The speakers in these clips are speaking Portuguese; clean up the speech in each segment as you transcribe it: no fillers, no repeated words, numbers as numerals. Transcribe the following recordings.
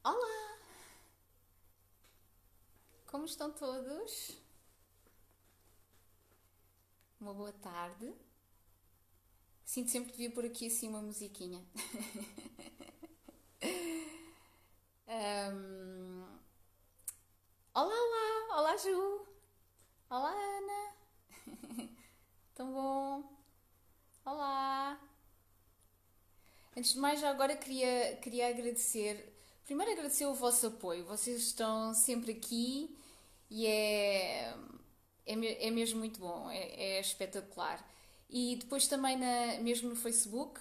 Olá, como estão todos? Uma boa tarde. Sinto sempre que devia pôr aqui assim uma musiquinha. Ahm, Olá, olá, olá Ju, olá Ana, tão bom? Olá. Antes de mais, já agora queria agradecer. Primeiro agradecer o vosso apoio. Vocês estão sempre aqui e é mesmo muito bom, é espetacular. E depois também mesmo no Facebook,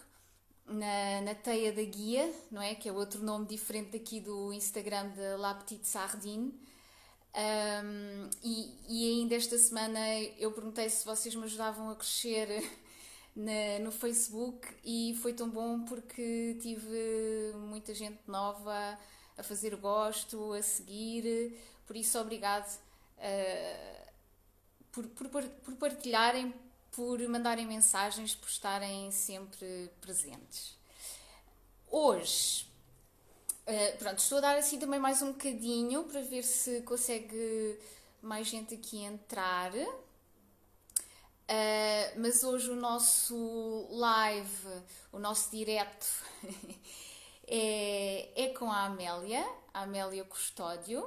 na Teia da Guia, não é? Que é outro nome diferente daqui do Instagram de La Petite Sardine. E ainda esta semana eu perguntei se vocês me ajudavam a crescer no Facebook e foi tão bom porque tive muita gente nova a fazer gosto, a seguir. Por isso, obrigado por partilharem, por mandarem mensagens, por estarem sempre presentes. Hoje, pronto, estou a dar assim também mais um bocadinho para ver se consegue mais gente aqui entrar. Mas hoje o nosso live, o nosso direto, é com a Amélia Custódio.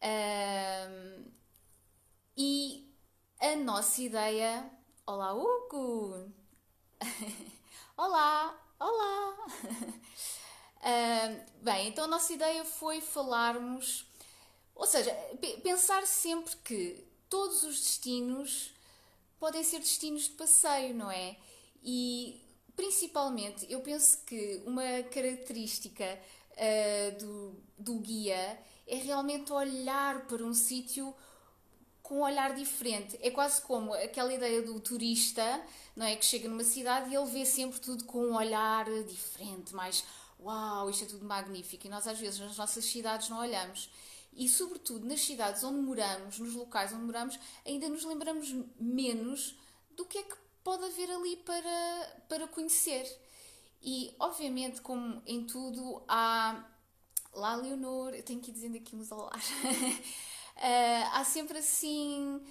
Uh, e a nossa ideia. Olá, Hugo! Olá, olá! Bem, então a nossa ideia foi falarmos, ou seja, pensar sempre que todos os destinos podem ser destinos de passeio, não é? E principalmente eu penso que uma característica do guia é realmente olhar para um sítio com um olhar diferente. É quase como aquela ideia do turista, não é? Que chega numa cidade e ele vê sempre tudo com um olhar diferente, mais uau, isto é tudo magnífico. E nós às vezes nas nossas cidades não olhamos. E sobretudo nas cidades onde moramos, nos locais onde moramos, ainda nos lembramos menos do que é que pode haver ali para conhecer. E obviamente, como em tudo, há lá, Leonor, eu tenho que ir dizendo aqui uns olás. Há sempre assim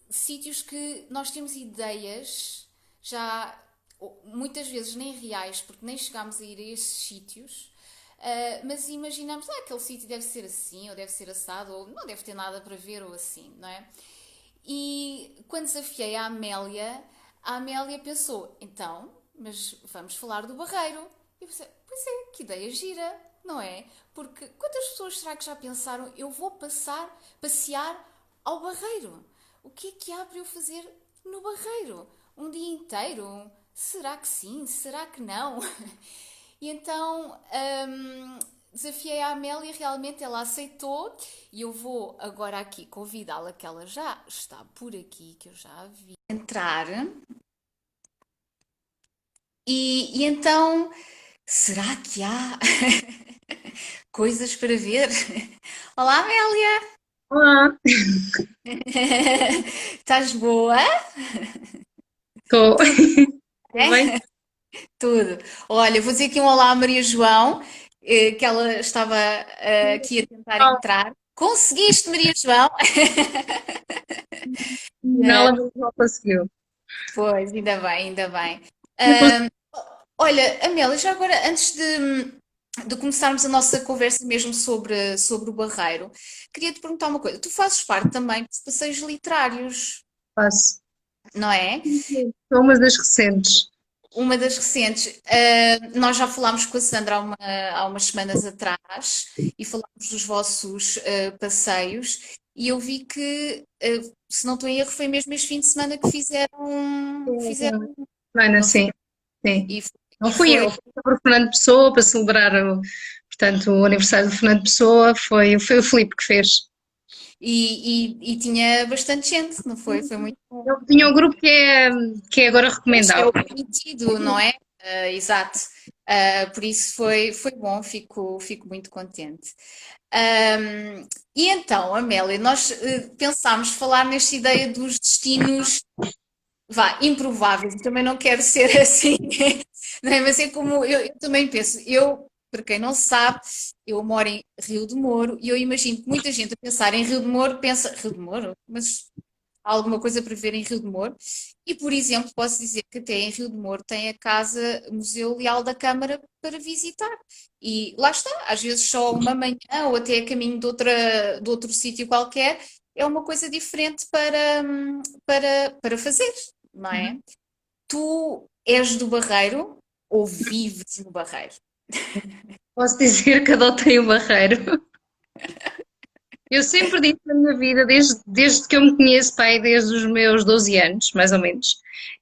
sítios que nós temos ideias já muitas vezes nem reais, porque nem chegámos a ir a esses sítios. Mas imaginamos, aquele sítio deve ser assim, ou deve ser assado, ou não deve ter nada para ver, ou assim, não é? E quando desafiei a Amélia pensou, então, mas vamos falar do Barreiro. E eu pensei, pois é, que ideia gira, não é? Porque quantas pessoas será que já pensaram, eu vou passear ao Barreiro? O que é que há para eu fazer no Barreiro? Um dia inteiro? Será que sim? Será que não? E então desafiei a Amélia, realmente ela aceitou e eu vou agora aqui convidá-la, que ela já está por aqui, que eu já a vi entrar. E então, será que há coisas para ver? Olá, Amélia! Olá, Estás boa? estou. Tudo Tudo bem? bem? Tudo. Olha, vou dizer aqui um olá à Maria João, que ela estava aqui a tentar Não, entrar. Conseguiste, Maria João? nela não conseguiu. Pois, ainda bem, ainda bem. Eu Ahm, Olha, Amélia, já agora, antes de começarmos a nossa conversa mesmo sobre o Barreiro, queria-te perguntar uma coisa. Tu fazes parte também de passeios literários, faço. não é? Sou uma das recentes. Uma das recentes. Nós já falámos com a Sandra há umas semanas atrás e falámos dos vossos passeios e eu vi que, se não estou em erro, foi mesmo este fim de semana que fizeram, Ana, não foi? sim, sim. E, Não e fui foi. eu, foi o Fernando Pessoa para celebrar portanto, o aniversário do Fernando Pessoa. Foi o Filipe que fez. E tinha bastante gente, não foi? Foi muito bom. Ele tinha um grupo que é agora Pois é recomendável. o permitido, não é? Exato. Por isso foi bom, fico muito contente. E então, Amélia, nós pensámos falar nesta ideia dos destinos, vá, improváveis. Eu também não quero ser assim, não é? Mas é como eu também penso. para quem não sabe, eu moro em Rio de Moro e eu imagino que muita gente a pensar em Rio de Moro pensa, Rio de Moro? Mas há alguma coisa para ver em Rio de Moro? E, por exemplo, posso dizer que até em Rio de Moro tem a Casa Museu Leal da Câmara para visitar. E lá está, às vezes só uma manhã ou até a caminho de outro sítio qualquer, é uma coisa diferente para fazer, não é? Uhum. Tu és do Barreiro ou vives no Barreiro? Posso dizer que adotei o Barreiro. Eu sempre disse na minha vida, desde que eu me conheço, pai, desde os meus 12 anos, mais ou menos,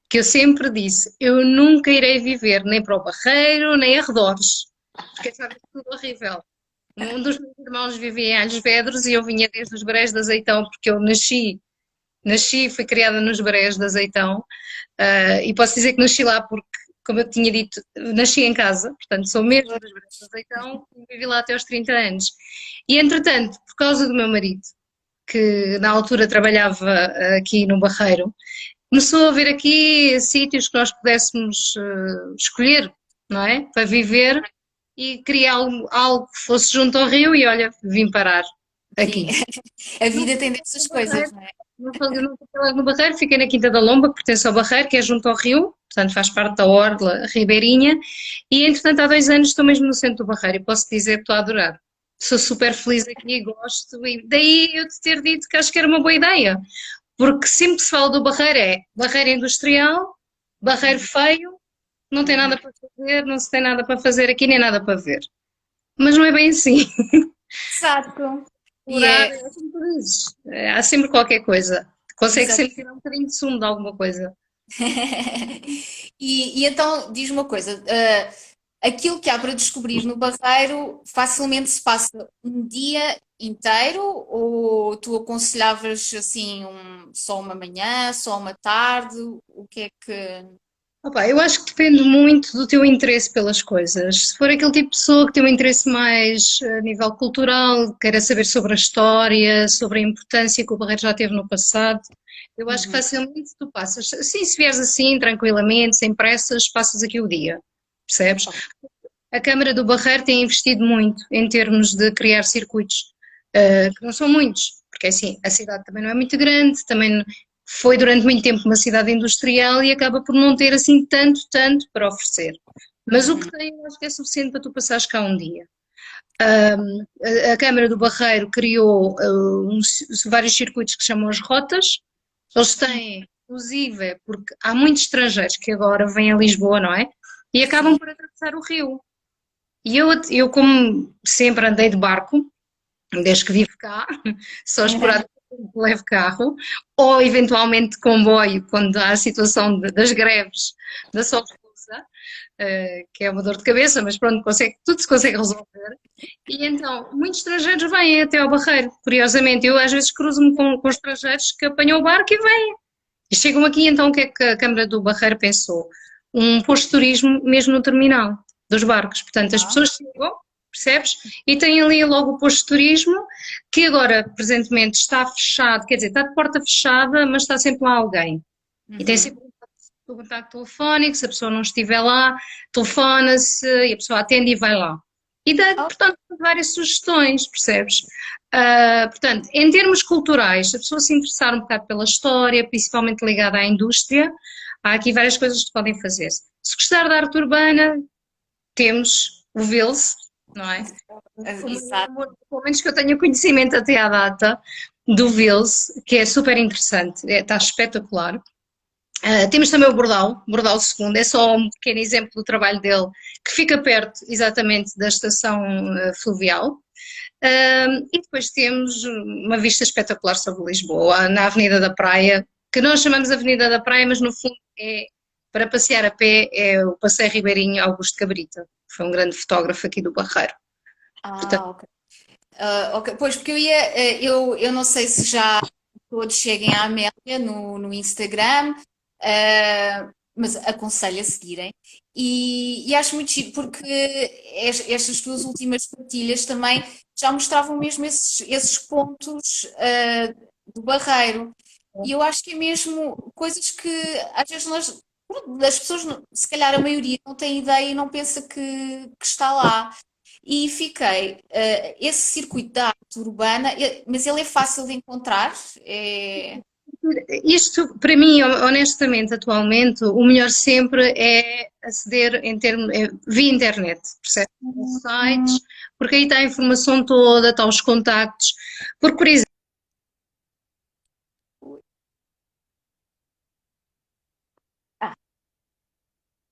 que eu sempre disse, eu nunca irei viver nem para o Barreiro, nem arredores, porque sabe tudo horrível. Um dos meus irmãos vivia em Alhos Vedros e eu vinha desde os Brés de Azeitão, porque eu nasci, fui criada nos Brés de Azeitão, e posso dizer que nasci lá porque, como eu tinha dito, nasci em casa, portanto sou mesmo dos Brés de Azeitão e vivi lá até aos 30 anos. E entretanto, por causa do meu marido, que na altura trabalhava aqui no Barreiro, começou a haver aqui sítios que nós pudéssemos escolher, não é? Para viver e queria algo que fosse junto ao rio e olha, vim parar Sim, aqui. a Não vida tem fiquei dessas no coisas, Barreiro, não é? não fiquei logo no Barreiro, fiquei na Quinta da Lomba, que pertence ao Barreiro, que é junto ao rio, portanto faz parte da Orla Ribeirinha, e entretanto há 2 anos estou mesmo no centro do Barreiro e posso dizer que estou a adorar. Sou super feliz aqui, gosto, e daí eu te ter dito que acho que era uma boa ideia, porque sempre que se fala do Barreiro é Barreiro industrial, Barreiro feio, não tem nada Uhum. para fazer, não se tem nada para fazer aqui, nem nada para ver. Mas não é bem assim. Exato. E Explorar, é, é como tu dizes, há sempre qualquer coisa. Consegue exato. sempre tirar um bocadinho de sumo de alguma coisa. E então, diz uma coisa, aquilo que há para descobrir no Barreiro facilmente se passa um dia inteiro ou tu aconselhavas assim só uma manhã, só uma tarde? O que é que... Opa, eu acho que depende muito do teu interesse pelas coisas. Se for aquele tipo de pessoa que tem um interesse mais a nível cultural, queira saber sobre a história, sobre a importância que o Barreiro já teve no passado, eu acho que Uhum. facilmente tu passas. Sim, se vieres assim, tranquilamente, sem pressas, passas aqui o dia. Percebes? Ok. A Câmara do Barreiro tem investido muito em termos de criar circuitos, que não são muitos, porque assim, a cidade também não é muito grande, também foi durante muito tempo uma cidade industrial e acaba por não ter assim tanto para oferecer. Mas o que Uhum. tem, eu acho que é suficiente para tu passares cá um dia. A Câmara do Barreiro criou vários circuitos que chamam as rotas. Eles têm, inclusive, porque há muitos estrangeiros que agora vêm a Lisboa, não é? E acabam Sim. por atravessar o rio. E eu, como sempre andei de barco, desde que vivo cá, só esporadicamente levo carro, ou eventualmente de comboio, quando há a situação das greves da Sofusa, que é uma dor de cabeça, mas pronto, tudo se consegue resolver. E então, muitos estrangeiros vêm até ao Barreiro, curiosamente. Eu às vezes cruzo-me com estrangeiros que apanham o barco e vêm. E chegam aqui, então o que é que a Câmara do Barreiro pensou? Um posto de turismo mesmo no terminal dos barcos. Portanto, as Ah, pessoas chegam, percebes? E têm ali logo o posto de turismo, que agora, presentemente, está fechado, quer dizer, está de porta fechada, mas está sempre lá alguém. E tem uhum. sempre um contacto telefónico, se a pessoa não estiver lá, telefona-se e a pessoa atende e vai lá. E dá, Oh, portanto, várias sugestões, percebes? Portanto, em termos culturais, se a pessoa se interessar um bocado pela história, principalmente ligada à indústria, há aqui várias coisas que podem fazer. Se gostar da arte urbana, temos o Vils, não é? exato. Pelo menos que eu tenha conhecimento até à data do Vils, que é super interessante, está espetacular. Temos também o Bordal II, é só um pequeno exemplo do trabalho dele, que fica perto exatamente da estação fluvial. E depois temos uma vista espetacular sobre Lisboa, na Avenida da Praia, que nós chamamos Avenida da Praia, mas no fundo é, para passear a pé, é o Passeio Ribeirinho Augusto Cabrita, que foi um grande fotógrafo aqui do Barreiro. Portanto, Ah, ok. Ok. Pois, porque eu não sei se já todos seguem a Amélia no Instagram, mas aconselho a seguirem. E acho muito chique porque estas tuas últimas partilhas também já mostravam mesmo esses pontos, do Barreiro. E eu acho que é mesmo coisas que às vezes pronto, as pessoas, se calhar a maioria, não tem ideia e não pensa que está lá. e fiquei, esse circuito da arte urbana, mas ele é fácil de encontrar, Isto, para mim, honestamente, atualmente, o melhor sempre é aceder via internet, percebe? Sites, porque aí está a informação toda, estão os contactos. Porque, por exemplo,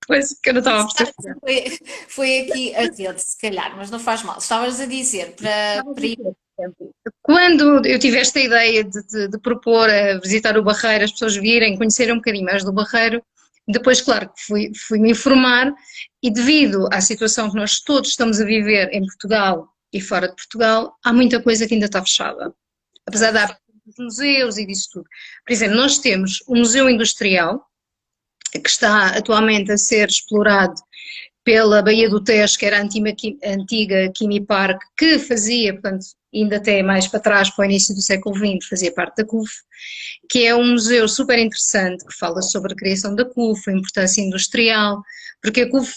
coisa que eu não estava a perceber. foi aqui a rede, se calhar, mas não faz mal. Estavas a dizer para ir. Quando eu tive esta ideia de propor a visitar o Barreiro, as pessoas virem, conhecerem um bocadinho mais do Barreiro, depois, claro, que fui me informar e devido à situação que nós todos estamos a viver em Portugal e fora de Portugal, há muita coisa que ainda está fechada. Apesar da abertura dos museus e disso tudo. Por exemplo, nós temos um museu industrial que está atualmente a ser explorado pela Baía do Tejo, que era a antiga Kimi Park, que fazia, portanto, ainda até mais para trás, para o início do século XX, fazia parte da CUF, que é um museu super interessante que fala sobre a criação da CUF, a importância industrial, porque a CUF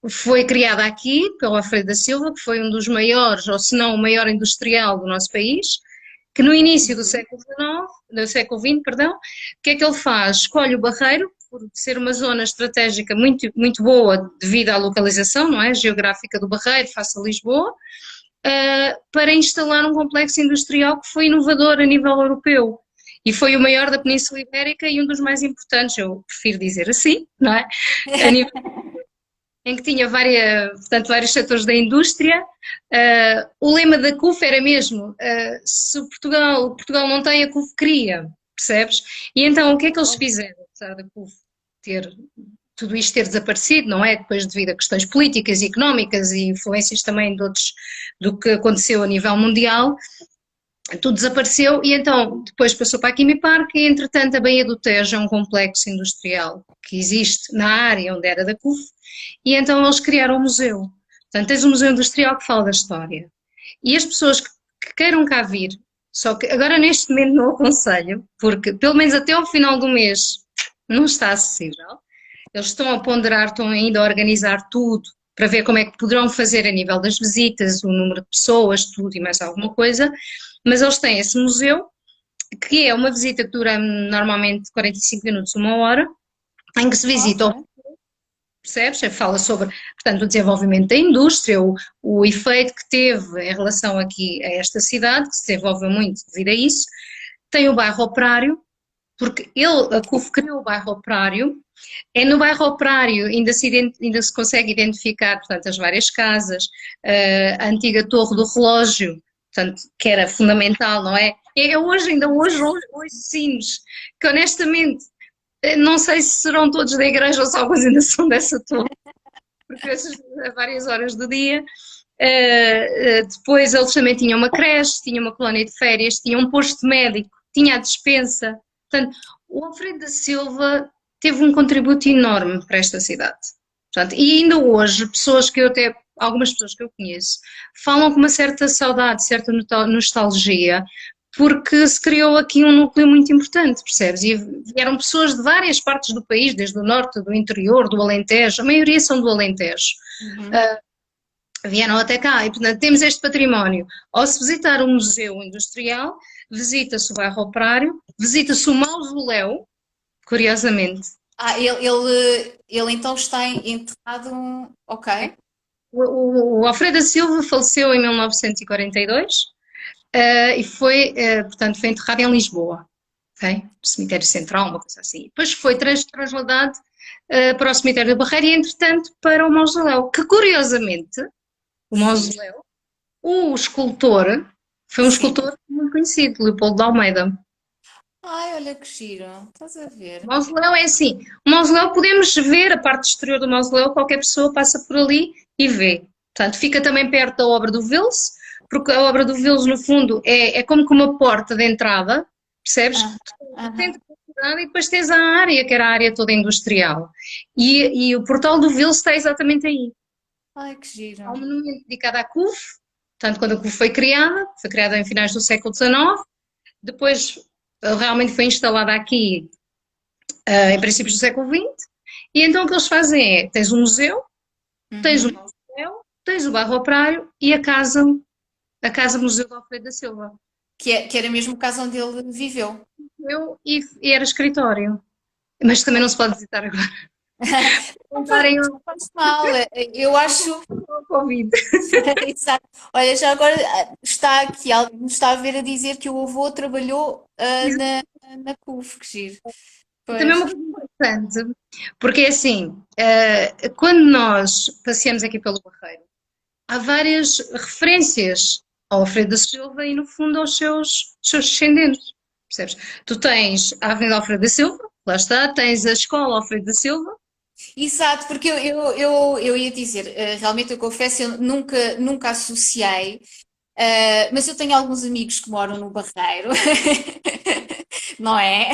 foi criada aqui pelo Alfredo da Silva, que foi um dos maiores, ou se não o maior industrial do nosso país, que no início do século XIX, do século XX, perdão, o que é que ele faz? Escolhe o Barreiro, por ser uma zona estratégica muito, muito boa devido à localização, não é? Geográfica do Barreiro, face a Lisboa, para instalar um complexo industrial que foi inovador a nível europeu. E foi o maior da Península Ibérica e um dos mais importantes, eu prefiro dizer assim, não é? A nível em que tinha portanto, vários setores da indústria. O lema da CUF era mesmo, se Portugal não tem, a CUF cria, percebes? E então o que é que eles fizeram, apesar da CUF tudo isto ter desaparecido, não é? Depois devido a questões políticas e económicas e influências também do que aconteceu a nível mundial, tudo desapareceu e então depois passou para a Kimi Park e entretanto a Baía do Tejo é um complexo industrial que existe na área onde era da CUF e então eles criaram um museu. Portanto, tens um museu industrial que fala da história. E as pessoas que queiram cá vir, só que agora neste momento não aconselho, porque pelo menos até ao final do mês não está acessível. Eles estão a ponderar, estão ainda a organizar tudo para ver como é que poderão fazer a nível das visitas, o número de pessoas, tudo e mais alguma coisa, mas eles têm esse museu, que é uma visita que dura normalmente 45 minutos, uma hora, em que se visita, percebes? Fala sobre, portanto, o desenvolvimento da indústria, o efeito que teve em relação aqui a esta cidade, que se desenvolveu muito devido a isso. Tem o bairro Operário, porque a CUF criou o bairro Operário. É no bairro Operário ainda se consegue identificar, portanto, as várias casas, a antiga torre do relógio, portanto, que era fundamental, não é? Ainda hoje sinos, que honestamente não sei se serão todos da igreja ou se alguns ainda são dessa torre, porque essas a várias horas do dia. Depois eles também tinham uma creche, tinham uma colónia de férias, tinham um posto médico, tinha a despensa. Portanto, o Alfredo da Silva teve um contributo enorme para esta cidade. Portanto, e ainda hoje, algumas pessoas que eu conheço, falam com uma certa saudade, certa nostalgia, porque se criou aqui um núcleo muito importante, percebes? E vieram pessoas de várias partes do país, desde o norte, do interior, do Alentejo, a maioria são do Alentejo. Vieram até cá e, portanto, temos este património. Ao se visitar um museu industrial, visita-se o bairro Operário, visita-se o mausoléu, curiosamente. Ele então está enterrado. Ok. O Alfredo da Silva faleceu em 1942 e portanto, foi enterrado em Lisboa, okay? No cemitério central, uma coisa assim. Depois foi trasladado para o cemitério da Barreira e, entretanto, para o mausoléu, que curiosamente, o mausoléu, o escultor, foi um escultor muito conhecido, Leopoldo de Almeida. Ai, olha que giro, estás a ver? O mausoléu é assim, o mausoléu podemos ver a parte exterior do mausoléu, qualquer pessoa passa por ali e vê. Portanto, fica também perto da obra do Vils, porque a obra do Vils, no fundo, é como que uma porta de entrada, percebes? Dentro da cidade e depois tens a área, que era a área toda industrial. E o portal do Vils está exatamente aí. Ai, que giro. Há um monumento dedicado à CUF, portanto, quando a CUF foi criada em finais do século XIX, depois realmente foi instalada aqui em princípios do século XX, e então o que eles fazem é, tens um museu, tens um mausoléu, tens o bairro Operário e a Casa Museu de Alfredo da Silva. que era mesmo o caso onde ele viveu. E era escritório. Mas também não se pode visitar agora. Não Voltarem não faz mal, eu acho. ao Covid. Exato. Olha, já agora está aqui, alguém me está a ver a dizer que o avô trabalhou na CUF, que giro. E também é Pois, uma coisa interessante, porque é assim, quando nós passeamos aqui pelo Barreiro, há várias referências ao Alfredo da Silva e, no fundo, aos seus descendentes, percebes? Tu tens a Avenida Alfredo da Silva, lá está, tens a Escola Alfredo da Silva. exato, porque eu ia dizer, realmente eu confesso, eu nunca associei, mas eu tenho alguns amigos que moram no Barreiro, não é?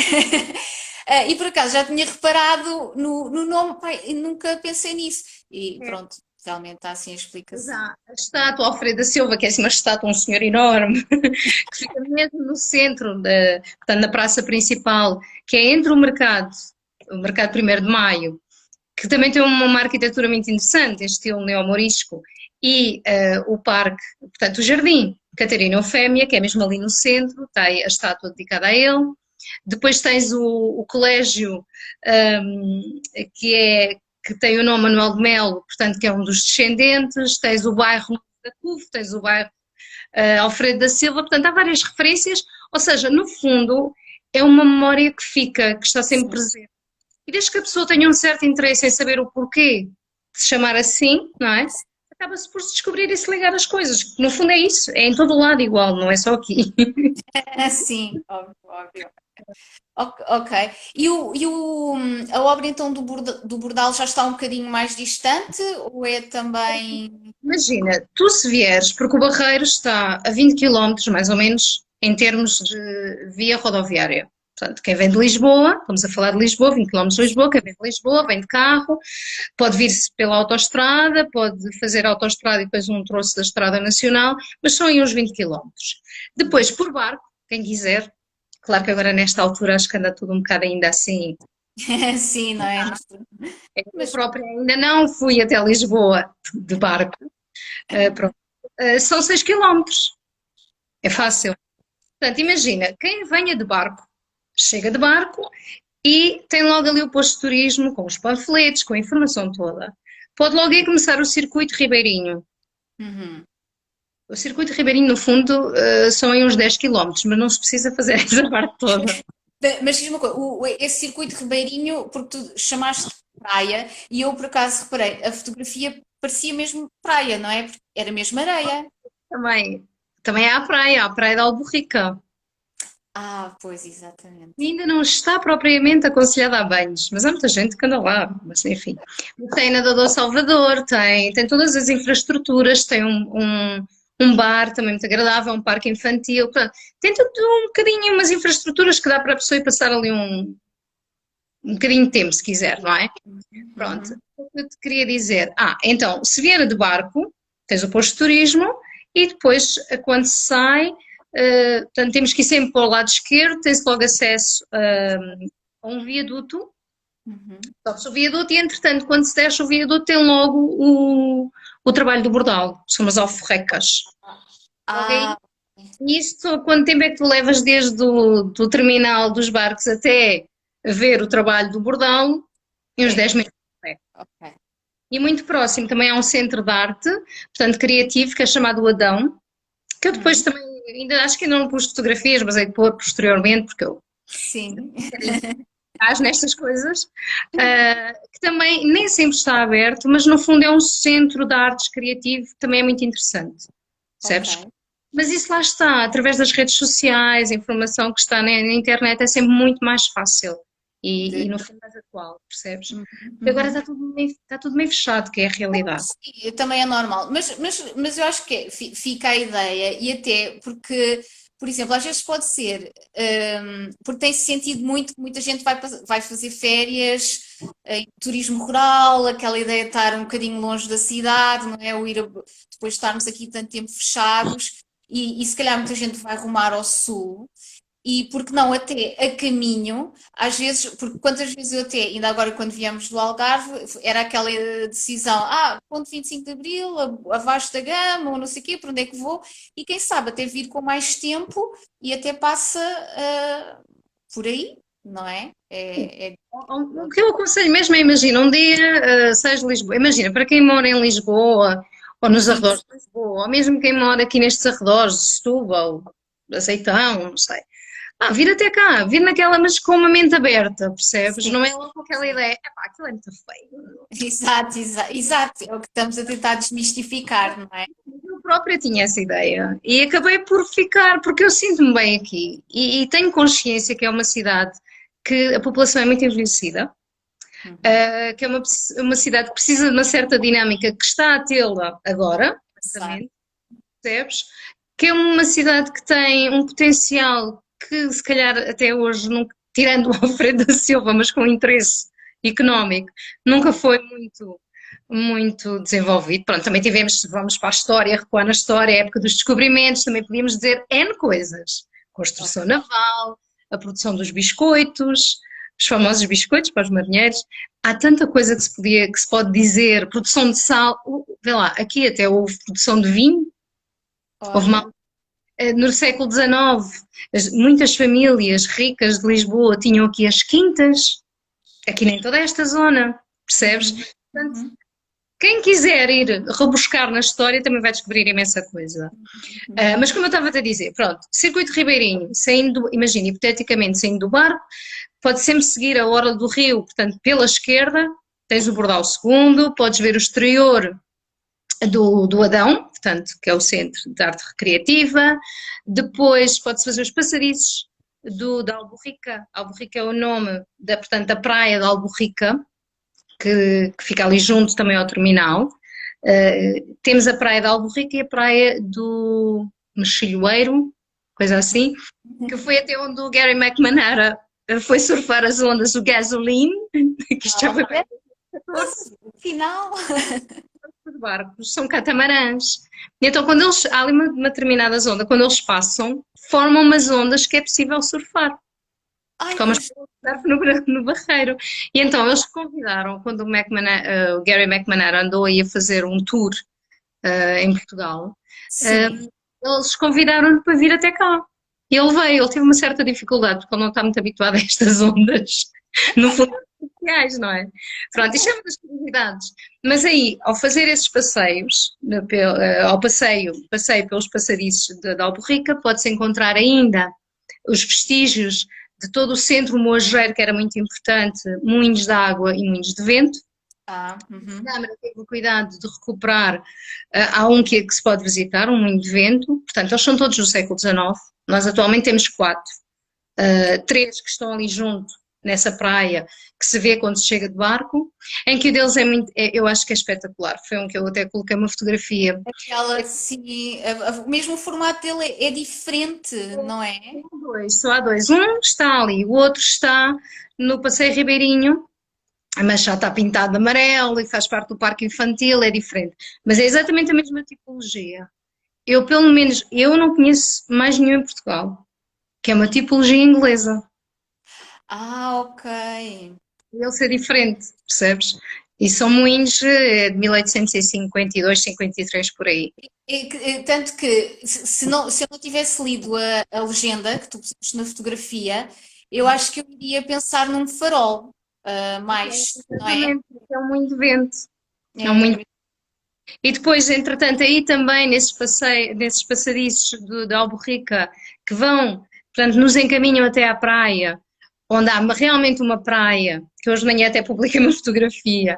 E por acaso já tinha reparado no nome, pai, e nunca pensei nisso. E pronto, realmente está assim a Mas explicação. há a estátua Alfredo da Silva, que é assim uma estátua, um senhor enorme, que fica mesmo no centro, portanto, na praça principal, que é entre o mercado 1º de Maio, que também tem uma arquitetura muito interessante, em estilo neomorisco, e o parque, portanto, o Jardim Catarina Eufémia, que é mesmo ali no centro, está aí a estátua dedicada a ele. Depois tens o colégio, que que tem o nome Manuel de Melo, portanto, que é um dos descendentes, tens o bairro da CUF, tens o bairro Alfredo da Silva, portanto, há várias referências, ou seja, no fundo, é uma memória que fica, que está sempre Sim. presente. E desde que a pessoa tenha um certo interesse em saber o porquê de se chamar assim, não é? Acaba-se por se descobrir e se ligar as coisas. No fundo é isso, é em todo o lado igual, não é só aqui. Sim, óbvio, óbvio. Ok. A obra então do Bordal já está um bocadinho mais distante ou é também. Imagina, tu se vieres, porque o Barreiro está a 20 quilómetros, mais ou menos, em termos de via rodoviária. Portanto, quem vem de Lisboa, estamos a falar de Lisboa, 20 quilómetros de Lisboa, quem vem de Lisboa vem de carro, pode vir-se pela autoestrada, pode fazer a autoestrada e depois um troço da Estrada Nacional, mas são aí uns 20 quilómetros. Depois, por barco, quem quiser, claro que agora nesta altura acho que anda tudo um bocado ainda assim. Sim, não é? Eu Mas própria ainda não fui até Lisboa de barco. Pronto. São 6 quilómetros, é fácil. Portanto, imagina, quem venha de barco, chega de barco e tem logo ali o posto de turismo, com os panfletos, com a informação toda. Pode logo aí começar o circuito ribeirinho. uhum. O circuito ribeirinho, no fundo, são aí uns 10 quilómetros, mas não se precisa fazer essa parte toda. Mas diz uma coisa, esse circuito ribeirinho, porque tu chamaste de praia, e eu por acaso reparei, a fotografia parecia mesmo praia, não é? Porque era mesmo areia. Também, também há a praia de Alborrica. Ah, pois, exatamente. Ainda não está propriamente aconselhada a banhos, mas há muita gente que anda lá, mas enfim. Tem nadador Salvador, tem todas as infraestruturas, tem um bar também muito agradável, um parque infantil, portanto, tem tudo um bocadinho, umas infraestruturas que dá para a pessoa ir passar ali um bocadinho de tempo, se quiser, não é? Pronto, Uhum. o que eu te queria dizer. Então, se vier de barco, tens o posto de turismo e depois, quando se sai, portanto, temos que ir sempre para o lado esquerdo, tens logo acesso a um viaduto, Uhum. sobes o viaduto e, entretanto, quando se desce o viaduto, tem logo o trabalho do bordal, são as alforrecas. Logo aí, Ah, e isto, quanto tempo é que tu levas desde do terminal dos barcos até ver o trabalho do bordal? Em uns é, 10 minutos. ok. E muito próximo também há um centro de arte, portanto, criativo, que é chamado Adão, que eu depois Uhum. também, ainda acho que ainda não pus fotografias, mas hei de pôr posteriormente, porque eu Sim. faço nestas coisas, que também nem sempre está aberto, mas no fundo é um centro de artes criativo, que também é muito interessante, percebes? Ok. Mas isso lá está, através das redes sociais, a informação que está na internet é sempre muito mais fácil De- e no fundo mais atual, percebes? Uhum. Porque agora Uhum. está tudo meio fechado, que é a realidade. Sim, também é normal, mas eu acho que fica a ideia, e até porque, por exemplo, às vezes pode ser, porque tem-se sentido muito que muita gente vai fazer férias em turismo rural, aquela ideia de estar um bocadinho longe da cidade, não é? Depois de estarmos aqui tanto tempo fechados, e se calhar muita gente vai rumar ao sul. E porque não até a caminho, às vezes, porque quantas vezes eu até, ainda agora quando viemos do Algarve, era aquela decisão, ponto 25 de Abril, abaixo da Gama, ou não sei o quê, para onde é que vou? E quem sabe até vir com mais tempo e até passa por aí, não é? O que eu aconselho mesmo é, imagina, um dia, seja Lisboa, imagina, para quem mora em Lisboa, ou nos Sim, arredores de Lisboa, ou mesmo quem mora aqui nestes arredores de Setúbal, Azeitão, não sei. Vir até cá, vir naquela, mas com uma mente aberta, percebes? sim, Não é logo aquela sim. ideia, epá, aquilo é muito feio. Exato, exato. É o que estamos a tentar desmistificar, não é? Eu própria tinha essa ideia e acabei por ficar, porque eu sinto-me bem aqui e tenho consciência que é uma cidade que a população é muito envelhecida, Uhum. que é uma cidade que precisa de uma certa dinâmica que está a tê-la agora, Passar. exatamente, percebes? Que é uma cidade que tem um potencial que se calhar até hoje, nunca, tirando o Alfredo da Silva, mas com interesse económico, nunca foi muito desenvolvido. Pronto, também tivemos, vamos para a história, recuar na história, a época dos descobrimentos, também podíamos dizer N coisas. Construção Ok. naval, a produção dos biscoitos, os famosos biscoitos para os marinheiros. Há tanta coisa que se pode dizer, produção de sal, vê lá, aqui até houve produção de vinho, houve Olha, uma, no século XIX, muitas famílias ricas de Lisboa tinham aqui as quintas, aqui nem toda esta zona, percebes? uhum, Portanto, uhum, quem quiser ir rebuscar na história também vai descobrir imensa coisa. uhum. Mas como eu estava a dizer, pronto, Circuito Ribeirinho, saindo, imagina, hipoteticamente saindo do barco, pode sempre seguir a Orla do Rio, portanto, pela esquerda, tens o Bordal Segundo, podes ver o exterior do Adão, portanto, que é o Centro de Arte Recreativa, depois pode-se fazer os passadiços da Alborrica, Alborrica é o nome portanto, da praia da Alborrica, que fica ali junto também ao terminal. Temos a praia da Alborrica e a praia do Mexilhoeiro, coisa assim, que foi até onde o Gary McNamara foi surfar as ondas do Gasoline, que isto já foi para Olha, final. os barcos, são catamarãs. E então, quando eles, há ali uma determinada onda, quando eles passam, formam umas ondas que é possível surfar. Ai, Como que as pessoas surfam no Barreiro. E então eles convidaram, quando o Gary McNamara andou aí a fazer um tour em Portugal, sim. eles convidaram-no para vir até cá. E ele veio, ele teve uma certa dificuldade, porque ele não está muito habituado a estas ondas, no fundo, artificiais, não é? Pronto, isto é uma das curiosidades. Mas aí, ao fazer esses passeios, ao passeio pelos passadiços da Alborrica, pode-se encontrar ainda os vestígios de todo o centro moageiro, que era muito importante, moinhos de água e moinhos de vento. A Uhum. Câmara teve o cuidado de recuperar, há um que se pode visitar, um moinho de vento, portanto, eles são todos do século XIX, nós atualmente temos quatro, três que estão ali junto, nessa praia, que se vê quando se chega de barco, em que o deles é muito, eu acho que é espetacular, foi um que eu até coloquei uma fotografia. Aquela, sim, mesmo o formato dele é diferente, não é? Só há dois, um está ali, o outro está no Passeio Ribeirinho, mas já está pintado de amarelo e faz parte do parque infantil, é diferente. Mas é exatamente a mesma tipologia. Eu, pelo menos, eu não conheço mais nenhum em Portugal, que é uma tipologia inglesa. Ok. Ele ser diferente, percebes? E são moinhos de 1852, 53 por aí. Tanto que, se eu não tivesse lido a legenda que tu puseste na fotografia, eu acho que eu iria pensar num farol, mais, não é? Exatamente, é um moinho de vento. É um moinho. É, E depois, entretanto, aí também nesses passadiços da Alborrica que vão, portanto, nos encaminham até à praia, onde há realmente uma praia, que hoje de manhã até publiquei uma fotografia,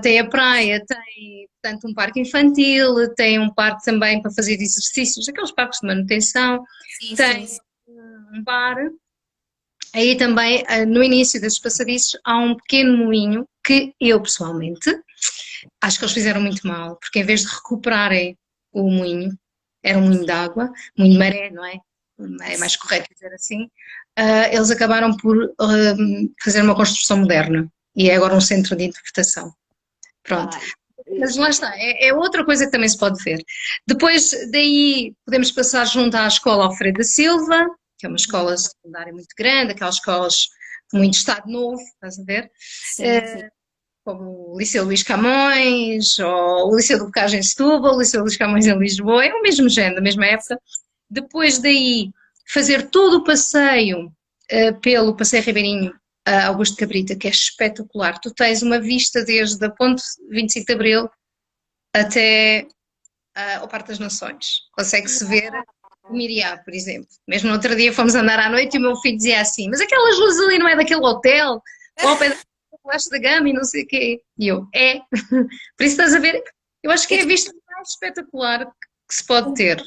tem a praia, tem, portanto, um parque infantil, tem um parque também para fazer exercícios, aqueles parques de manutenção, sim, sim, tem sim. um bar. Aí também, no início desses passadiços, há um pequeno moinho que eu, pessoalmente, acho que eles fizeram muito mal, porque em vez de recuperarem o moinho, era um moinho de água, moinho de maré, não é? É mais correto dizer assim. Eles acabaram por fazer uma construção moderna e é agora um centro de interpretação. Pronto. Ai, Mas lá está, é outra coisa que também se pode ver. Depois daí podemos passar junto à Escola Alfredo da Silva, que é uma escola secundária muito grande, aquelas escolas com muito Estado Novo, estás a ver? Sim, sim. Como o Liceu Luís Camões, ou o Liceu do Bocage em Setúbal, o Liceu Luís Camões em Lisboa, é o mesmo género, da mesma época. Depois daí, fazer todo o passeio pelo Passeio Ribeirinho Augusto Cabrita, que é espetacular. Tu tens uma vista desde a Ponte 25 de Abril até ao Parque das Nações. Consegue-se ver o Miriá, por exemplo. Mesmo no outro dia fomos andar à noite e o meu filho dizia assim: Mas aquelas luzes ali não é daquele hotel? Ou ao pé da Vasco da Gama e não sei o quê. E eu, é. Por isso estás a ver, eu acho que é a vista mais espetacular que se pode ter.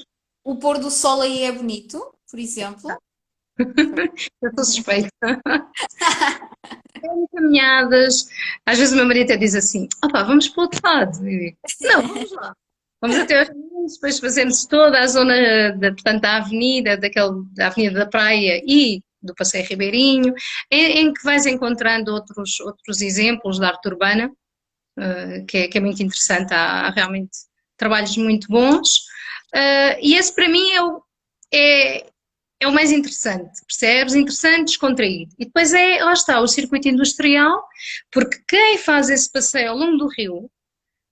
O pôr do sol aí é bonito, por exemplo. Eu estou suspeita. Tem caminhadas. Às vezes o meu marido até diz assim: opá, vamos para o outro lado. E eu digo, não, vamos lá. Vamos até aos Meninos, depois fazemos toda a zona, portanto, da avenida, da Avenida da Praia e do Passeio Ribeirinho, em que vais encontrando outros exemplos da arte urbana, que é muito interessante. Há realmente trabalhos muito bons. E esse para mim é, é o mais interessante, percebes? Interessante, descontraído. E depois lá está, o circuito industrial, porque quem faz esse passeio ao longo do rio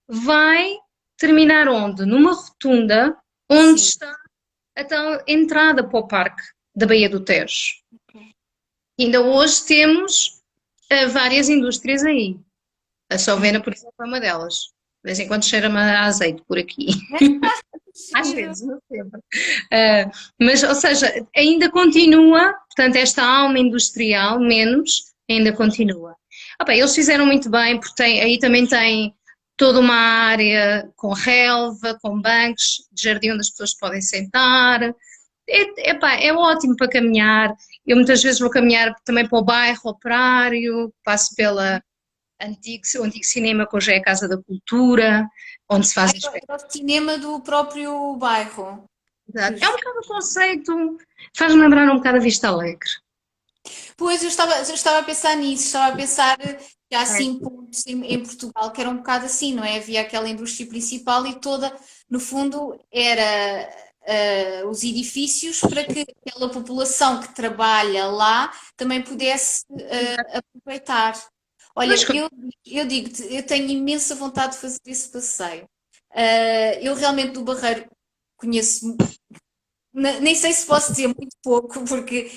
vai terminar onde? Numa rotunda onde Sim. está a tal entrada para o parque da Baía do Tejo. Ainda hoje temos várias indústrias aí. A Solvena, por exemplo, é uma delas. De vez em quando cheira-me a azeite por aqui. Às Giro. vezes, não sempre. Mas, ou seja, ainda continua, portanto, esta alma industrial, menos, ainda continua. Bem, eles fizeram muito bem, porque aí também tem toda uma área com relva, com bancos de jardim onde as pessoas podem sentar. É ótimo para caminhar. Eu muitas vezes vou caminhar também para o bairro operário, passo o antigo cinema, que hoje é a Casa da Cultura, onde se fazem É o cinema do próprio bairro. é um bocado o conceito, faz-me lembrar um bocado a Vista Alegre. Pois, eu estava a pensar nisso, estava a pensar que há É. assim pontos em Portugal que era um bocado assim, não é? Havia aquela indústria principal e toda, no fundo, era os edifícios para que aquela população que trabalha lá também pudesse aproveitar. Olha, Mas, eu digo-te, eu tenho imensa vontade de fazer esse passeio. Eu realmente do Barreiro conheço nem sei se posso dizer muito pouco, porque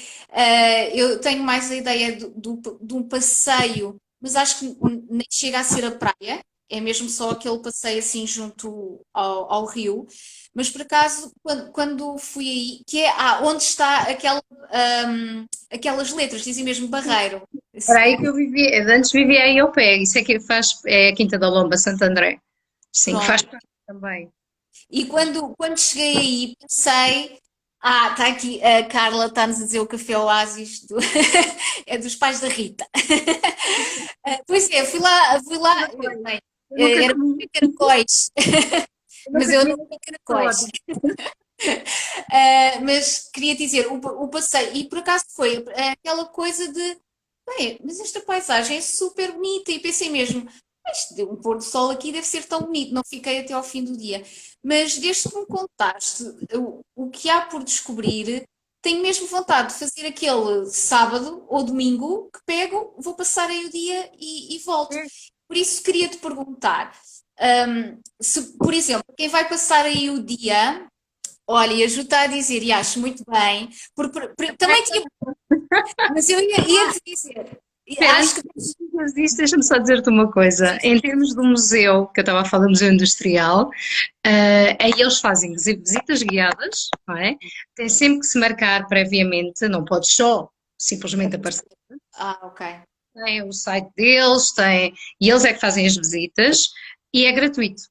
eu tenho mais a ideia de um passeio, mas acho que nem chega a ser a praia, é mesmo só aquele passeio assim junto ao rio. Mas por acaso, quando fui aí, que é onde está aquelas letras, dizem mesmo Barreiro. era aí que eu vivia, antes vivia aí ao pé, isso é que é a Quinta da Lomba, Santo André. Sim, que faz Pronto. parte também. E quando cheguei aí, pensei. Está aqui, a Carla está-nos a dizer o Café Oásis é dos pais da Rita. Pois é, fui lá, bem, Eu nunca era para comi, comer caracóis, eu mas nunca eu comi não comi caracóis. todos. Mas queria dizer, o passeio, e por acaso foi aquela coisa de, bem, mas esta paisagem é super bonita, e pensei mesmo, um pôr do sol aqui deve ser tão bonito, não fiquei até ao fim do dia. Mas desde que me contaste o que há por descobrir, tenho mesmo vontade de fazer aquele sábado ou domingo que pego, vou passar aí o dia e volto. Por isso queria te perguntar, se, por exemplo, quem vai passar aí o dia. Olha, e a Ju está a dizer, e acho muito bem, porque também tinha, mas eu ia te dizer, Espera, acho antes que de dizeres disto, deixa-me só dizer-te uma coisa. Em termos do museu, que eu estava a falar do Museu Industrial, aí eles fazem visitas guiadas, não é? Tem sempre que se marcar previamente, não pode só simplesmente aparecer. ok. Tem o site deles, e eles é que fazem as visitas, e é gratuito.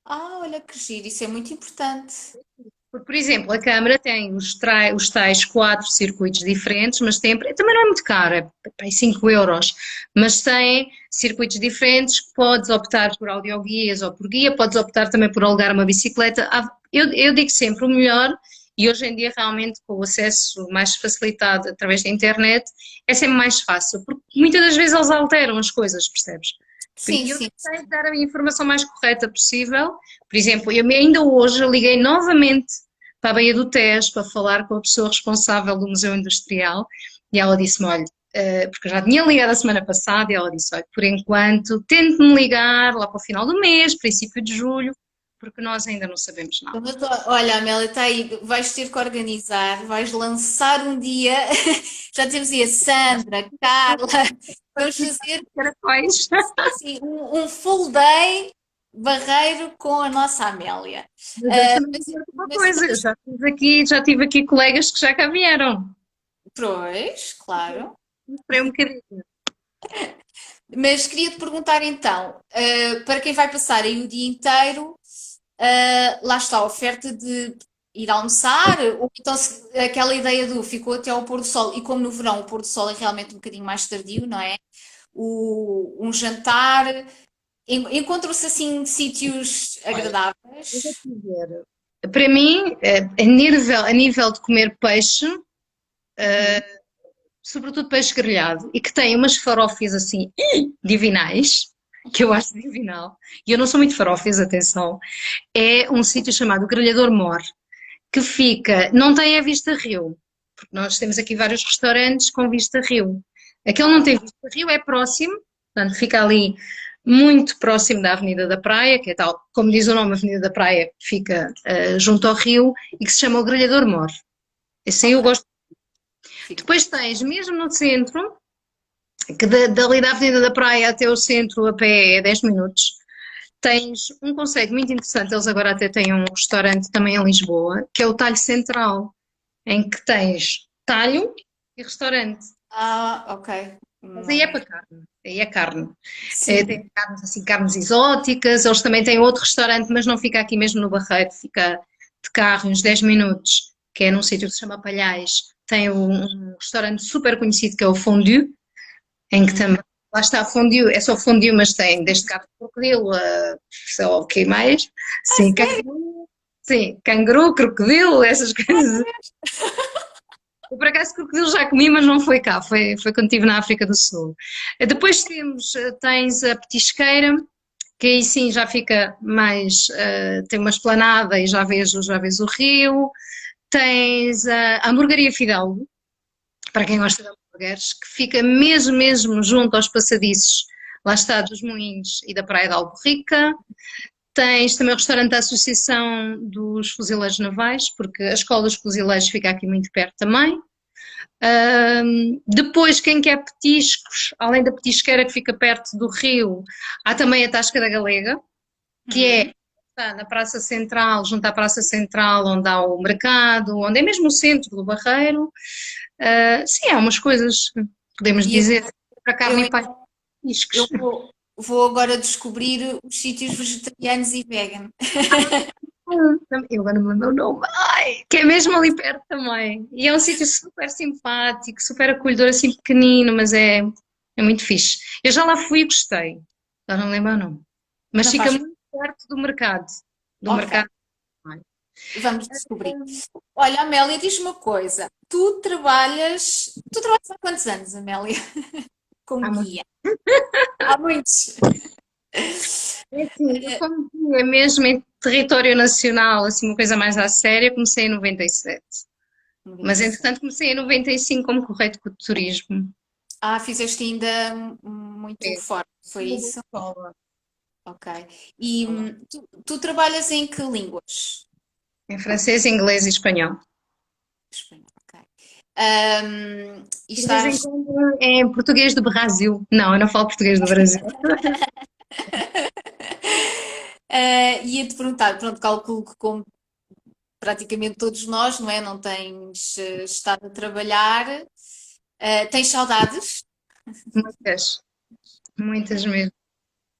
Olha que giro, isso é muito importante. Porque, por exemplo, a Câmara tem os tais 4 circuitos diferentes, mas também não é muito caro, é 5 euros, mas tem circuitos diferentes que podes optar por audioguias ou por guia, podes optar também por alugar uma bicicleta. Eu digo sempre o melhor, e hoje em dia realmente com o acesso mais facilitado através da internet, é sempre mais fácil, porque muitas das vezes eles alteram as coisas, percebes? Sim, E eu sim. tentei dar a informação mais correta possível. Por exemplo, eu ainda hoje liguei novamente para a Baía do Tejo para falar com a pessoa responsável do Museu Industrial e ela disse-me, olha, porque eu já tinha ligado a semana passada e ela disse, olha, por enquanto tente-me ligar lá para o final do mês, princípio de julho, porque nós ainda não sabemos nada. Mas, olha, Amélia, está aí, vais ter que organizar, vais lançar um dia, já temos aí a Sandra, Carla, vamos fazer Caracóis. assim, um full day barreiro com a nossa Amélia. Mas eu também Mas, dizer uma mas, coisa, eu já tive aqui colegas que já cá vieram. pois, claro. Esperei um bocadinho. Mas queria te perguntar então, para quem vai passar aí o dia inteiro, lá está a oferta de ir almoçar, ou então aquela ideia do ficou até ao pôr do sol, e como no verão o pôr do sol é realmente um bocadinho mais tardio, não é? Um jantar, encontram-se assim sítios Olha, eu vou agradáveis. dizer, para mim, a nível de comer peixe, Uhum. sobretudo peixe grelhado, e que tem umas farófias assim divinais, que eu acho divinal, e eu não sou muito farófias, atenção, é um sítio chamado Grelhador Mor, que fica, não tem a vista rio, porque nós temos aqui vários restaurantes com vista rio. Aquele não Ah, tem vista rio, é próximo, portanto fica ali muito próximo da Avenida da Praia, que é tal, como diz o nome, a Avenida da Praia fica junto ao rio e que se chama o Grelhador Mor. Esse aí eu ok, gosto. fico. Depois tens, mesmo no centro, que dali da Avenida da Praia até o centro a pé é 10 minutos, tens um conceito muito interessante, eles agora até têm um restaurante também em Lisboa, que é o Talho Central, em que tens talho e restaurante. Ah, ok. Mas aí é Não. para carne, aí é carne. Sim. Tem carnes assim, carnes exóticas, eles também têm outro restaurante, mas não fica aqui mesmo no Barreiro, fica de carro uns 10 minutos, que é num sítio que se chama Palhais. Tem um restaurante super conhecido que é o Fondue, em que Hum. também, lá está, fondue, é só fondue, mas tem desde carne de crocodilo a sei lá o que mais, Ah, sério? sim, canguru, crocodilo, essas coisas. Eu, por acaso, crocodilo já comi, mas não foi cá, foi quando estive na África do Sul. Depois tens a petisqueira, que aí sim já fica mais, tem uma esplanada e já vês o rio. Tens a hamburgueria Fidalgo, para quem gosta de hambúrgueres, que fica mesmo, mesmo junto aos passadiços, lá está, dos Moinhos e da Praia de Alborrica. Tens também o restaurante da Associação dos Fuzileiros Navais, porque a Escola dos Fuzileiros fica aqui muito perto também. Depois, quem quer petiscos, além da petisqueira que fica perto do rio, há também a Tasca da Galega, que Hum. está na Praça Central, junto à Praça Central, onde há o mercado, onde é mesmo o centro do Barreiro. Sim, há umas coisas, podemos E dizer, para eu carne e para então petiscos. eu vou agora descobrir os sítios vegetarianos e vegan. Eu agora não me lembro o nome. Ai, que é mesmo ali perto também. E é um sítio super simpático, super acolhedor, assim pequenino, mas é muito fixe. Eu já lá fui e gostei. Já não me lembro o nome. Mas Não fica faz. muito perto do mercado. Do Ok, mercado. Também. vamos descobrir. Olha, Amélia, diz-me uma coisa. Tu trabalhas há quantos anos, Amélia, como Há muito. guia? Há muitos. É assim, eu como guia mesmo em território nacional, assim, uma coisa mais à séria, comecei em 97. Mas 97. entretanto comecei em 95 como correio de turismo. Ah, fizeste ainda muito É, forte, foi uma boa isso? escola. Ok. E tu trabalhas em que línguas? Em francês, inglês e espanhol. Espanhol, ok. E De vez em estás. quando em português do Brasil. Não, eu não falo português do Brasil. Ia-te perguntar, pronto, calculo que como praticamente todos nós, não é? Não tens estado a trabalhar. Tens saudades? Muitas, muitas mesmo.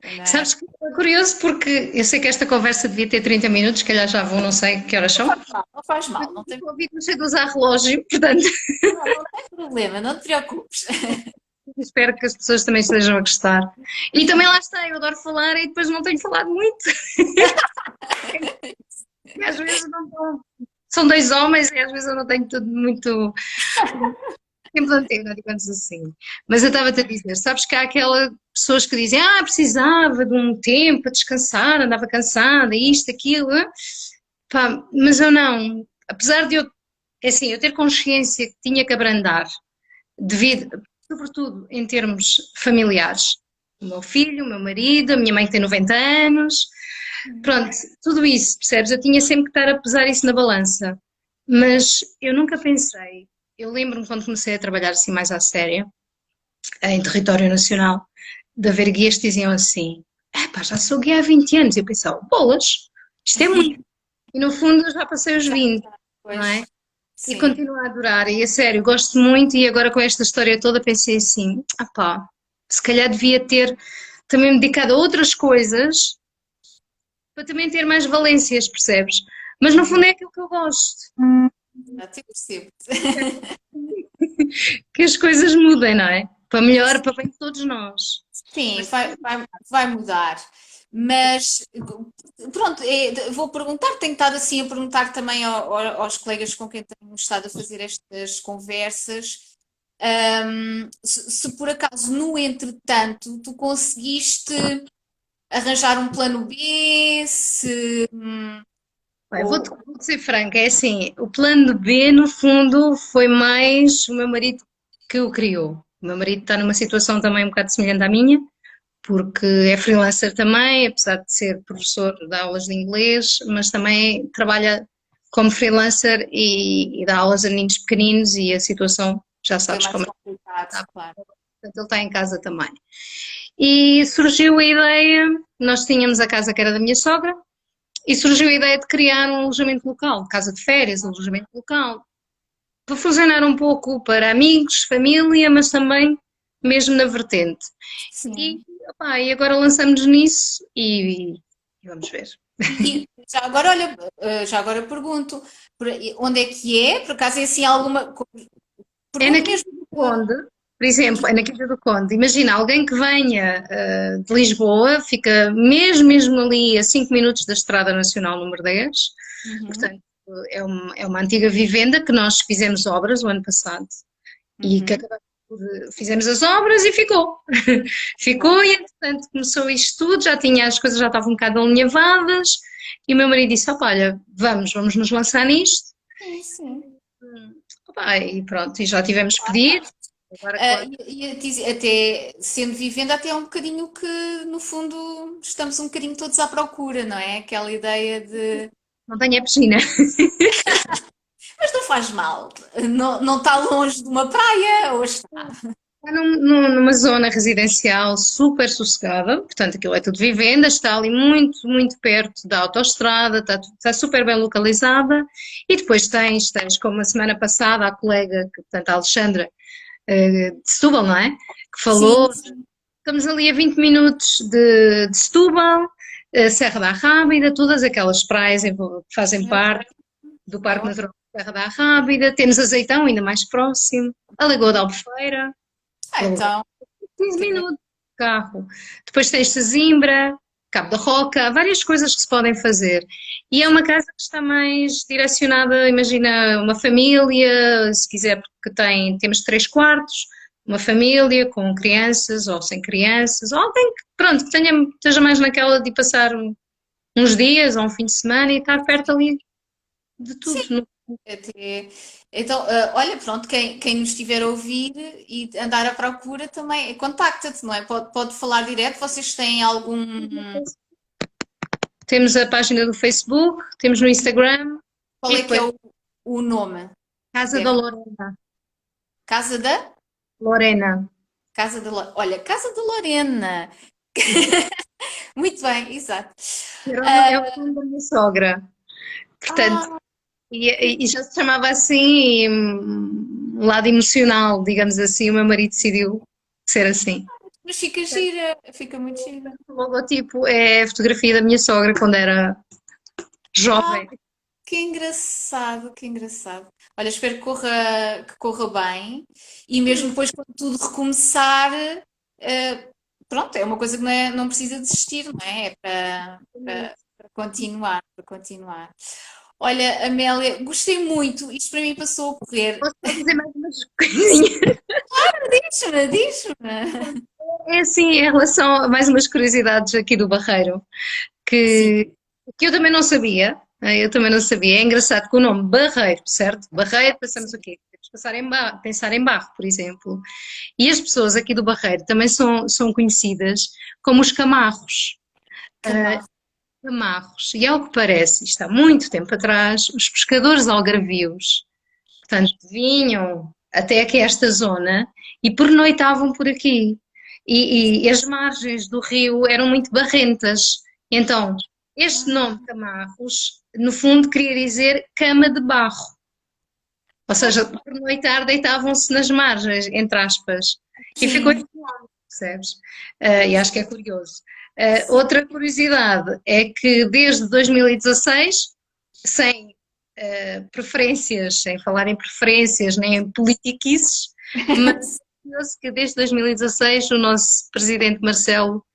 Não é? Sabes que é curioso porque eu sei que esta conversa devia ter 30 minutos, que calhar já vou, não sei que horas Não são. faz mal, não faz Mas mal, não não tem, estou a ouvir, não sei de usar relógio, portanto não tem problema, não te preocupes. espero que as pessoas também estejam a gostar. E também lá está, eu adoro falar e depois não tenho falado muito. E às vezes não estou. São dois homens e às vezes eu não tenho tudo muito tempo de antena, digamos assim. Mas eu estava-te a dizer, sabes que há aquelas pessoas que dizem, precisava de um tempo para descansar, andava cansada, isto, aquilo. Pá, mas eu não. apesar de eu, é assim, eu ter consciência que tinha que abrandar, devido, sobretudo em termos familiares, o meu filho, o meu marido, a minha mãe que tem 90 anos, pronto, tudo isso, percebes? Eu tinha sempre que estar a pesar isso na balança, mas eu nunca pensei, eu lembro-me quando comecei a trabalhar assim mais à séria, em território nacional, de haver guias que diziam assim: epá, já sou guia há 20 anos. E eu pensava, bolas, isto é muito. E no fundo eu já passei os Já, 20, não é? pois, E sim. continuo a adorar. E a sério, gosto muito. E agora com esta história toda pensei assim: ah pá, se calhar devia ter também me dedicado a outras coisas para também ter mais valências, percebes? Mas no fundo é aquilo que eu gosto. Já te percebo. Que as coisas mudem, não é? Para melhor, para bem de todos nós. Sim, Mas vai mudar. Mas pronto, vou perguntar, tenho estado assim a perguntar também aos colegas com quem tenho estado a fazer estas conversas, se por acaso, no entretanto, tu conseguiste arranjar um plano B, se bem, ou vou-te ser franca, é assim, o plano B, no fundo, foi mais o meu marido que o criou. O meu marido está numa situação também um bocado semelhante à minha, porque é freelancer também, apesar de ser professor de aulas de inglês, mas também trabalha como freelancer e dá aulas a meninos pequeninos e a situação, já foi sabes mais como é, complicado, claro. portanto, ele está em casa também. E surgiu a ideia, nós tínhamos a casa que era da minha sogra, e surgiu a ideia de criar um alojamento local, casa de férias, um alojamento local, para fusionar um pouco para amigos, família, mas também mesmo na vertente. E, Sim. opá, e agora lançamos nisso e vamos ver. E já agora, olha, já agora pergunto, onde é que é? Por acaso é assim alguma. É na Pergunto Quinta mesmo. do Conde, por exemplo, é na Quinta do Conde. Imagina, alguém que venha de Lisboa, fica mesmo ali a 5 minutos da Estrada Nacional número 10. Uhum, Portanto, é uma antiga vivenda que nós fizemos obras o ano passado e que uhum. acabamos fizemos as obras e ficou. Ficou e, entretanto, começou isto tudo, já tinha, as coisas já estavam um bocado alinhavadas e o meu marido disse, opa, olha, vamos nos lançar nisto. Sim, sim. Opa, e pronto, e já tivemos pedido, agora claro. Até sendo vivenda, até é um bocadinho que, no fundo, estamos um bocadinho todos à procura, não é? Aquela ideia de. Não tenho a piscina. Mas não faz mal, não está longe de uma praia, ou está. Está numa zona residencial super sossegada, portanto aquilo é tudo vivenda, está ali muito perto da autoestrada, está super bem localizada e depois tens como a semana passada a colega, portanto a Alexandra, de Setúbal, não é? Que Sim, falou, estamos ali a 20 minutos de Setúbal, Serra da Rábida, todas aquelas praias que fazem meu, parte do Parque oh, Natural da Serra da Rábida, temos Azeitão ainda mais próximo, a Lagoa da Albufeira, então, 15 minutos de carro. Depois tens Sesimbra, Cabo da Roca, há várias coisas que se podem fazer. E é uma casa que está mais direcionada, imagina, uma família, se quiser, porque temos 3 quartos, uma família com crianças ou sem crianças, ou alguém que, pronto, que esteja mais naquela de passar uns dias ou um fim de semana e estar perto ali de tudo. sim. Até, então, olha, pronto, quem nos estiver a ouvir e andar à procura também, contacta-te, não é? Pode falar direto, vocês têm algum. Temos a página do Facebook, temos no Instagram Qual e é que é depois o nome? Casa da Deve- Lorena. Casa da? Lorena. Olha, Casa da Lorena. Muito bem, exato. É o nome da minha sogra. Portanto, Ah, e já se chamava assim, e, um lado emocional, digamos assim, o meu marido decidiu ser assim. mas fica gira, fica muito gira. O logotipo é a fotografia da minha sogra quando era Ah, jovem. que engraçado, que engraçado. Olha, espero que corra bem e mesmo depois quando tudo recomeçar, pronto, é uma coisa que não precisa desistir, não é? É para continuar, para continuar. Olha, Amélia, gostei muito, isto para mim passou a correr. Posso só dizer mais umas coisinhas? Diz-me, diz-me. É assim, em relação a mais umas curiosidades aqui do Barreiro, Sim. que, que eu também não sabia. Eu também não sabia. É engraçado que o nome Barreiro, certo? Barreiro, pensamos o quê? Temos que pensar em barro, por exemplo. E as pessoas aqui do Barreiro também são conhecidas como os camarros. Camargo. Camarros. E ao que parece, isto há muito tempo atrás, os pescadores algarvios, portanto, vinham até aqui esta zona e pernoitavam por aqui. E as margens do rio eram muito barrentas. Então, este nome Camarros, no fundo, queria dizer cama de barro. Ou seja, pernoitar deitavam-se nas margens, entre aspas. E ficou Sim, este nome, percebes? E acho que é curioso. sim. Outra curiosidade é que desde 2016, sem preferências, sem falar em preferências nem em politiquices, mas curioso que desde 2016 o nosso presidente Marcelo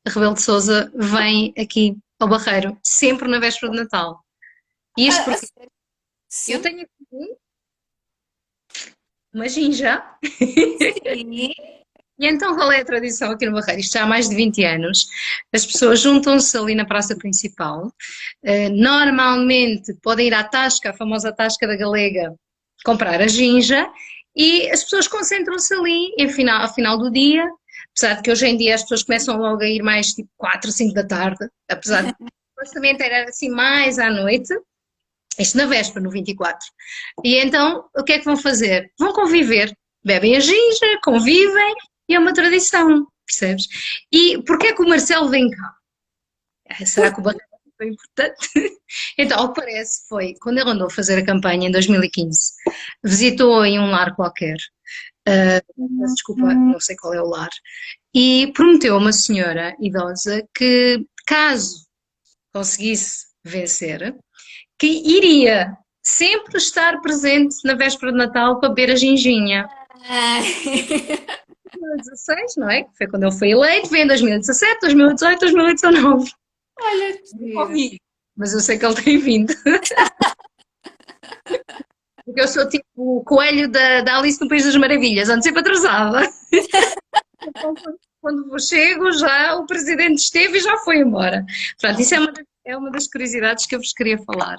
Rebelo de Sousa vem aqui ao Barreiro, sempre na véspera de Natal. E isto A porque sério? eu Sim, tenho aqui uma ginja. sim. E então qual é a tradição aqui no Barreiro? Isto já há mais de 20 anos. As pessoas juntam-se ali na praça principal. Normalmente podem ir à Tasca, a famosa Tasca da Galega, comprar a ginja e as pessoas concentram-se ali ao final do dia. Apesar de que hoje em dia as pessoas começam logo a ir mais tipo 4, 5 da tarde, apesar de supostamente era assim mais à noite, isto na véspera, no 24. E então, o que é que vão fazer? Vão conviver, bebem a ginja, convivem, e é uma tradição, percebes? E porquê é que o Marcelo vem cá? Será que o Barreiro foi importante? Então, ao que parece, foi quando ele andou a fazer a campanha em 2015, visitou em um lar qualquer, peço desculpa, não sei qual é o lar, e prometeu a uma senhora idosa que, caso conseguisse vencer, que iria sempre estar presente na véspera de Natal para beber a ginginha. Ah, 2016, não é? Que foi quando ele foi eleito, veio em 2017, 2018, 2019. olha que Não giro. ouvi, mas eu sei que ele tem vindo. Porque eu sou tipo o coelho da Alice no País das Maravilhas, ando sempre atrasada. Então, quando chego, já o presidente esteve e já foi embora. Portanto, isso é uma das curiosidades que eu vos queria falar.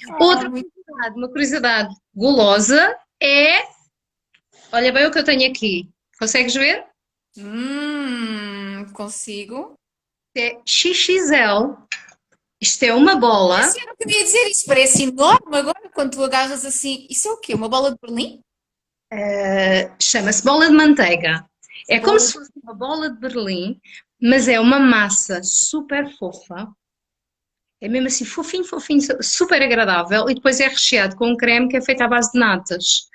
Ah, Outra muito. curiosidade, uma curiosidade gulosa é. Olha bem o que eu tenho aqui. Consegues ver? Consigo. É XXL. Isto é uma bola, Esse eu não queria dizer isso, parece enorme agora quando tu agarras assim. Isso é o quê? Uma bola de Berlim? chama-se bola de manteiga. É como Bola se de... fosse uma bola de Berlim, mas é uma massa super fofa. É mesmo assim, fofinho, fofinho, super agradável. E depois é recheado com um creme que é feito à base de natas.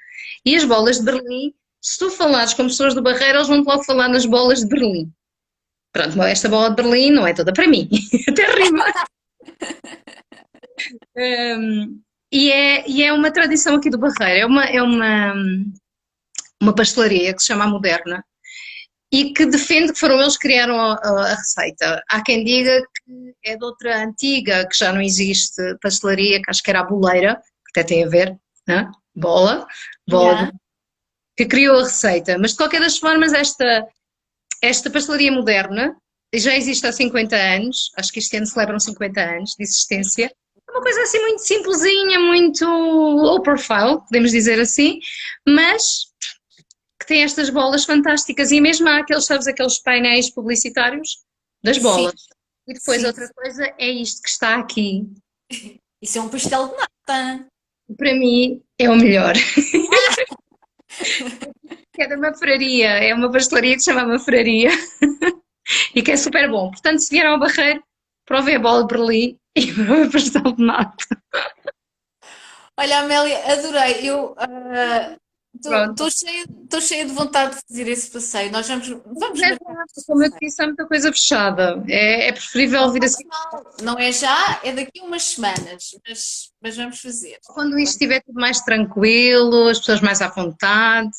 E as bolas de Berlim, se tu falares com pessoas do Barreiro, eles vão-te logo falar nas bolas de Berlim. Pronto, esta bola de Berlim não é toda para mim. Até rima. E é uma tradição aqui do Barreiro. É uma pastelaria que se chama a Moderna e que defende que foram eles que criaram a receita. Há quem diga que é de outra antiga, que já não existe pastelaria, que acho que era a Boleira, que até tem a ver, né? Bola Yeah. que criou a receita. Mas de qualquer das formas, esta pastelaria moderna já existe há 50 anos, acho que este ano celebram 50 anos de existência. É uma coisa assim muito simplesinha, muito low profile, podemos dizer assim, mas que tem estas bolas fantásticas e mesmo há aqueles, sabes, aqueles painéis publicitários das Sim, bolas. E depois sim. outra coisa é isto que está aqui. Isso é um pastel de nata. Para mim é o melhor. É da Mafraria, é uma pastelaria que se chama Mafraria e que é super bom. Portanto, se vieram ao Barreiro, provem a bola de Berlim e provem o pastel de nata. Olha, Amélia, adorei. Eu Pronto. estou cheia de vontade de fazer esse passeio. Nós vamos É marcar verdade, esse como eu te passeio. disse, há muita coisa fechada. É preferível Não vir faz assim mal. Não é já, é daqui a umas semanas, mas vamos fazer. quando isto estiver tudo mais tranquilo, as pessoas mais à vontade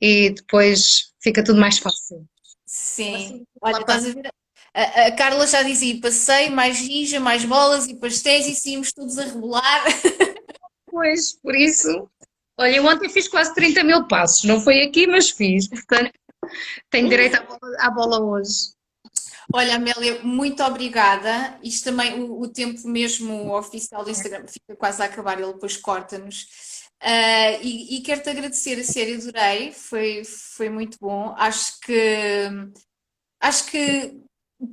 e depois fica tudo mais fácil. Sim. Assim, Olha, lá para estás a ver? A Carla já dizia passeio, mais ginja, mais bolas e pastéis e saímos todos a rebolar. depois, por isso. Olha, eu ontem fiz quase 30 mil passos, não foi aqui, mas fiz. Portanto, tenho direito à bola hoje. Olha, Amélia, muito obrigada. Isto também, o tempo mesmo oficial do Instagram fica quase a acabar, ele depois corta-nos. E quero-te agradecer, a sério, adorei, foi muito bom. Acho que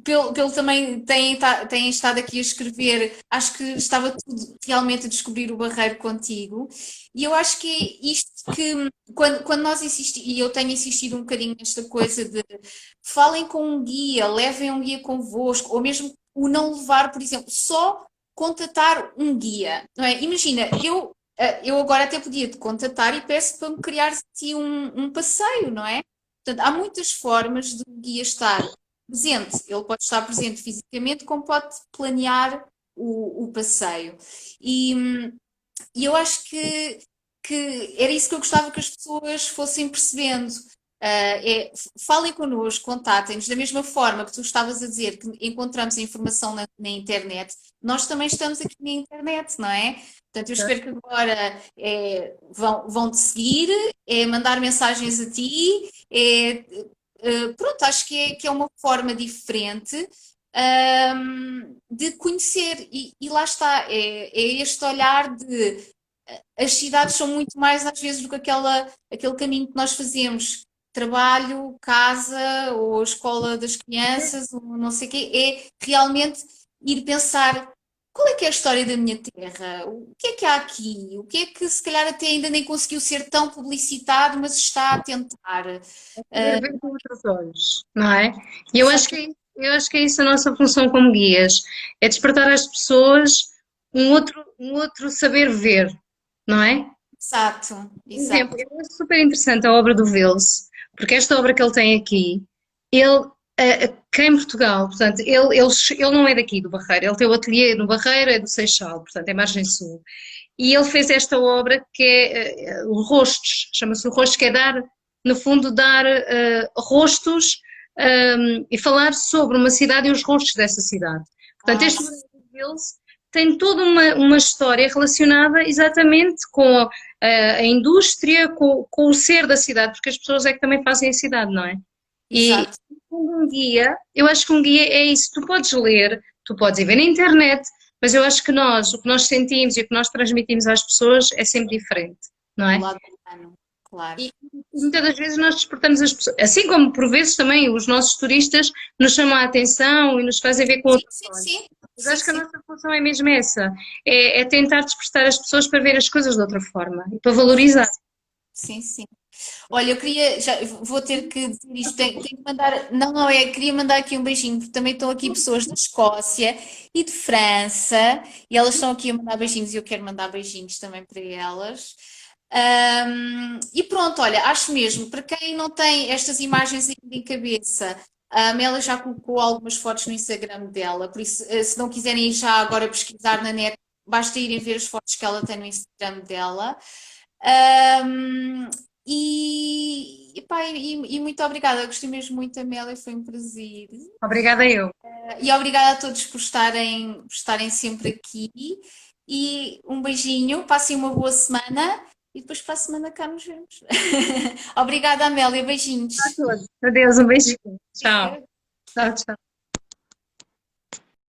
pelo também têm estado aqui a escrever, acho que estava tudo realmente a descobrir o barreiro contigo. E eu acho que é isto que, quando nós insistimos, e eu tenho insistido um bocadinho nesta coisa de falem com um guia, levem um guia convosco, ou mesmo o não levar, por exemplo, só contatar um guia, não é? Imagina, eu agora até podia te contatar e peço para me criar assim um passeio, não é? Portanto, há muitas formas de o guia estar presente. Ele pode estar presente fisicamente, como pode planear o passeio. E, e eu acho que era isso que eu gostava que as pessoas fossem percebendo. Falem connosco, contatem-nos, da mesma forma que tu estavas a dizer que encontramos a informação na internet, nós também estamos aqui na internet, não é? Portanto, eu espero que agora vão te seguir, mandar mensagens a ti, pronto, acho que é uma forma diferente, de conhecer, e lá está, é este olhar de as cidades são muito mais às vezes do que aquele caminho que nós fazemos, trabalho, casa ou escola das crianças, ou não sei o quê, é realmente ir pensar qual é que é a história da minha terra, o que é que há aqui, o que é que se calhar até ainda nem conseguiu ser tão publicitado, mas está a tentar. Poder ver com outros olhos, não é? E Exato, eu acho que é isso a nossa função como guias, é despertar às pessoas um outro saber ver, não é? exato, Por exemplo, exato. eu acho super interessante a obra do Vils, porque esta obra que ele tem aqui, ele, cá em Portugal, portanto, ele não é daqui do Barreiro, ele tem o ateliê no Barreiro, é do Seixal, portanto, é margem sul. E ele fez esta obra que é o Rostos, chama-se o Rostos, que é dar, no fundo, dar rostos e falar sobre uma cidade e os rostos dessa cidade. Portanto, Ah, este livro deles tem toda uma história relacionada exatamente com a indústria, com o ser da cidade, porque as pessoas é que também fazem a cidade, não é? E exato. um guia, eu acho que um guia é isso, tu podes ler, tu podes ir ver na internet, mas eu acho que nós, o que nós sentimos e o que nós transmitimos às pessoas é sempre diferente, não O é? lado humano, claro. E muitas das vezes nós despertamos as pessoas, assim como por vezes também os nossos turistas nos chamam a atenção e nos fazem ver com Sim, outros sim, olhos. sim. Mas Sim, acho que a sim. nossa função é mesmo essa, é tentar despertar as pessoas para ver as coisas de outra forma e para valorizar. Sim, sim. Olha, eu queria, já vou ter que dizer isto, tenho que mandar, não, não é, queria mandar aqui um beijinho, porque também estão aqui pessoas da Escócia e de França, e elas estão aqui a mandar beijinhos e eu quero mandar beijinhos também para elas. E pronto, olha, acho mesmo, para quem não tem estas imagens ainda em cabeça, a Amélia já colocou algumas fotos no Instagram dela, por isso, se não quiserem ir já agora pesquisar na net, basta irem ver as fotos que ela tem no Instagram dela. Ahm, e muito obrigada, gostei mesmo muito, Amélia, foi um prazer. Obrigada eu. E obrigada a todos por estarem sempre aqui. E um beijinho, passem uma boa semana e depois para a semana cá nos vemos. Obrigada, Amélia, beijinhos. A todos. Adeus, um beijinho. Tchau. Tchau, tchau.